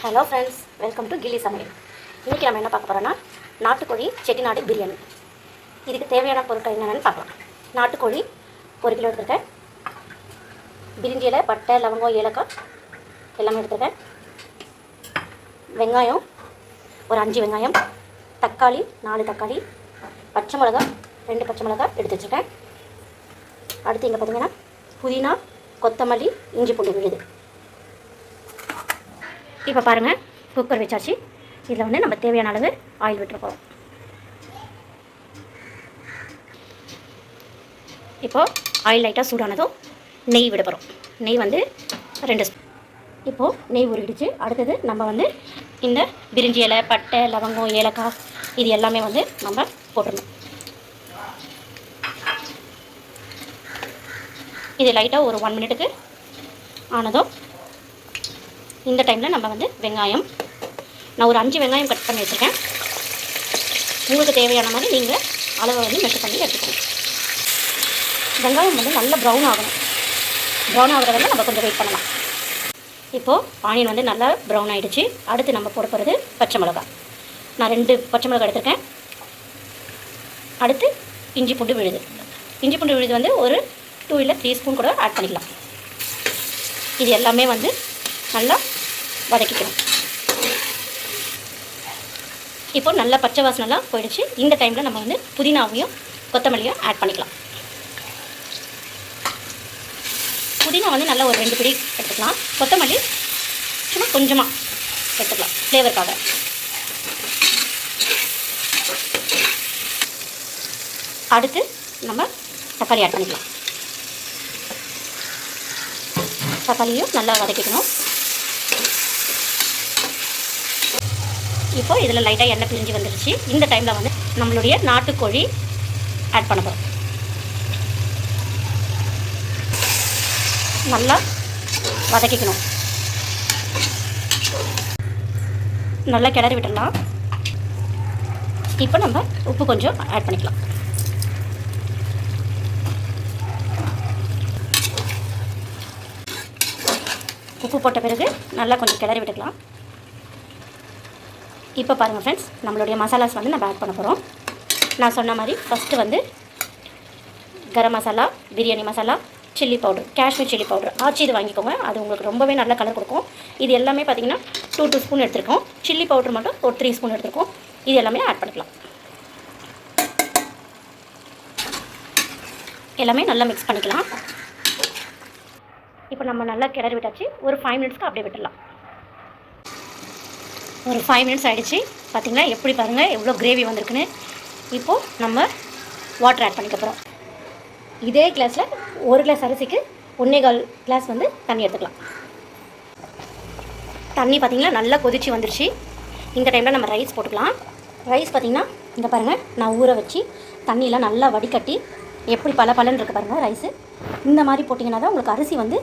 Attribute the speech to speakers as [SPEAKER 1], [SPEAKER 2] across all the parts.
[SPEAKER 1] Hello friends, welcome to கில்லி சமையல். இன்றைக்கி நம்ம என்ன பார்க்க போகிறோன்னா நாட்டுக்கோழி செட்டிநாடு பிரியாணி. இதுக்கு தேவையான பொருட்கள் என்னென்னு பார்க்கலாம். நாட்டுக்கோழி 1 கிலோ எடுத்துருக்கேன். பிரிஞ்சி இலை, பட்டை, லவங்கம், ஏலக்காய் எல்லாமே எடுத்துருக்கேன். வெங்காயம் ஒரு 5 வெங்காயம், தக்காளி 4 தக்காளி, பச்சை மிளகா 2 பச்சை மிளகா எடுத்து வச்சுருக்கேன். அடுத்து இங்கே பார்த்திங்கன்னா புதினா, கொத்தமல்லி, இஞ்சி பூண்டு விழுது. இப்போ பாருங்கள், குக்கர் வச்சாச்சு. இதில் வந்து நம்ம தேவையான அளவு ஆயில் விட்டுருப்போம். இப்போது ஆயில் லைட்டாக சூடானதும் நெய் விட போகிறோம். நெய் வந்து 2 ஸ்பூன். இப்போது நெய் உருகிடுச்சு. அடுத்தது நம்ம வந்து இந்த பிரிஞ்சி இலை, பட்டை, லவங்கம், ஏலக்காய் இது எல்லாமே வந்து நம்ம போட்டுடணும். இது லைட்டாக ஒரு 1 மினிட்டுக்கு ஆனதும் இந்த டைமில் நம்ம வந்து வெங்காயம், நான் ஒரு 5 வெங்காயம் கட் பண்ணி வச்சுருக்கேன். உங்களுக்கு தேவையான மாதிரி நீங்கள் அளவை வந்து மெஷர் பண்ணி எடுத்துக்கணும். வெங்காயம் வந்து நல்லா ப்ரௌன் ஆகணும். ப்ரௌன் ஆகிறதால நம்ம கொஞ்சம் வெயிட் பண்ணலாம். இப்போது ஆனியன் வந்து நல்லா ப்ரௌன் ஆகிடுச்சு. அடுத்து நம்ம போட போகிறது பச்சை மிளகா. நான் 2 பச்சை மிளகா எடுத்துருக்கேன். அடுத்து இஞ்சி பூண்டு விழுது. இஞ்சி பூண்டு விழுது வந்து ஒரு 2 இல்லை 3 ஸ்பூன் கூட ஆட் பண்ணிக்கலாம். இது எல்லாமே வந்து நல்லா வதக்கிக்கணும். இப்போ நல்லா பச்சை வாசனைலாம் போயிடுச்சு. இந்த டைமில் நம்ம வந்து புதினாவையும் கொத்தமல்லியும் ஆட் பண்ணிக்கலாம். புதினா வந்து நல்லா ஒரு 2 பிடி எடுத்துக்கலாம். கொத்தமல்லி சும்மா கொஞ்சமாக எடுத்துக்கலாம் ஃப்ளேவருக்காக. அடுத்து நம்ம தக்காளி ஆட் பண்ணிக்கலாம். தக்காளியும் நல்லா வதக்கிக்கணும். இப்போ இதில் லைட்டாக எண்ணெய் பிரிஞ்சு வந்துடுச்சு. இந்த டைமில் வந்து நம்மளுடைய நாட்டுக்கோழி ஆட் பண்ண போகிறோம். நல்லா வதக்கிக்கணும். நல்லா கிளறி விட்டுடலாம். இப்போ நம்ம உப்பு கொஞ்சம் ஆட் பண்ணிக்கலாம். உப்பு போட்ட பிறகு நல்லா கொஞ்சம் கிளறி விட்டுக்கலாம். இப்போ பாருங்கள் ஃப்ரெண்ட்ஸ், நம்மளுடைய மசாலாஸ் வந்து நம்ம ஆட் பண்ண போகிறோம். நான் சொன்ன மாதிரி ஃபஸ்ட்டு வந்து garam masala, biryani masala, chilli powder, Kashmir chilli powder ஆச்சு இது வாங்கிக்கோங்க. அது உங்களுக்கு ரொம்பவே நல்ல கலர் கொடுக்கும். இது எல்லாமே பார்த்திங்கன்னா 2 ஸ்பூன் எடுத்துருக்கோம். சில்லி பவுடர் மட்டும் ஒரு 3 ஸ்பூன் எடுத்துருக்கோம். இது எல்லாமே ஆட் பண்ணிக்கலாம். எல்லாமே நல்லா மிக்ஸ் பண்ணிக்கலாம். இப்போ நம்ம நல்லா கிளறி விட்டாச்சு. ஒரு 5 மினிட்ஸ்க்கு அப்படியே விட்டுடலாம். ஒரு 5 மினிட்ஸ் ஆகிடுச்சு. பார்த்திங்களா எப்படி பாருங்கள் எவ்வளோ கிரேவி வந்திருக்குன்னு. இப்போது நம்ம வாட்டர் ஆட் பண்ணிக்க போகிறோம். இதே கிளாஸில் 1 கிளாஸ் அரிசிக்கு 1.25 கிளாஸ் வந்து தண்ணி எடுத்துக்கலாம். தண்ணி பார்த்திங்கன்னா நல்லா கொதிச்சு வந்துருச்சு. இந்த டைமில் நம்ம ரைஸ் போட்டுக்கலாம். ரைஸ் பார்த்திங்கன்னா இந்த பாருங்கள், நான் ஊற வச்சு தண்ணியெலாம் நல்லா வடிகட்டி எப்படி பலன்னு இருக்குது பாருங்கள் ரைஸு. இந்த மாதிரி போட்டிங்கன்னா தான் உங்களுக்கு அரிசி வந்து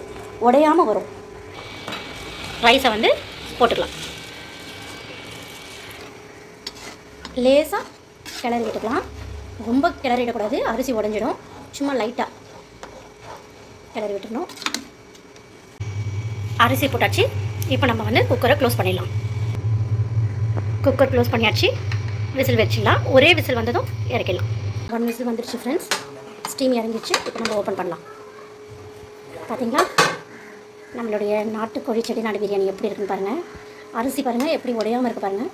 [SPEAKER 1] உடையாமல் வரும். ரைஸை வந்து போட்டுக்கலாம். லேசாக கிளறி விட்டுக்கலாம். ரொம்ப கிளறிடக்கூடாது, அரிசி உடஞ்சிடும். சும்மா லைட்டாக கிளறி விட்டுடணும். அரிசி போட்டாச்சு. இப்போ நம்ம வந்து குக்கரை க்ளோஸ் பண்ணிடலாம். குக்கர் க்ளோஸ் பண்ணியாச்சு. விசில் வச்சிடலாம். ஒரே விசில் வந்ததும் இறக்கிடலாம். 1 விசில் வந்துடுச்சு ஃப்ரெண்ட்ஸ். ஸ்டீம் இறங்கிடுச்சு. இப்போ நம்ம ஓப்பன் பண்ணலாம். பார்த்திங்களா நம்மளுடைய நாட்டுக்கோழி செட்டிநாடு பிரியாணி எப்படி இருக்குன்னு பாருங்கள். அரிசி பாருங்கள் எப்படி உடையாமல் இருக்குது பாருங்கள்.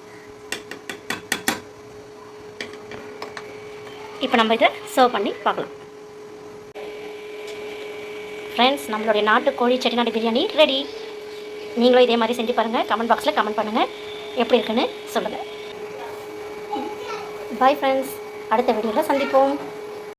[SPEAKER 1] இப்போ நம்ம இதை சர்வ் பண்ணி பார்க்கலாம். ஃப்ரெண்ட்ஸ், நம்மளுடைய நாட்டுக்கோழி செட்டிநாடு பிரியாணி ரெடி. நீங்களும் இதே மாதிரி செஞ்சு பாருங்கள். கமெண்ட் பாக்ஸில் கமெண்ட் பண்ணுங்கள், எப்படி இருக்குன்னு சொல்லுங்கள். பாய் ஃப்ரெண்ட்ஸ், அடுத்த வீடியோவில் சந்திப்போம்.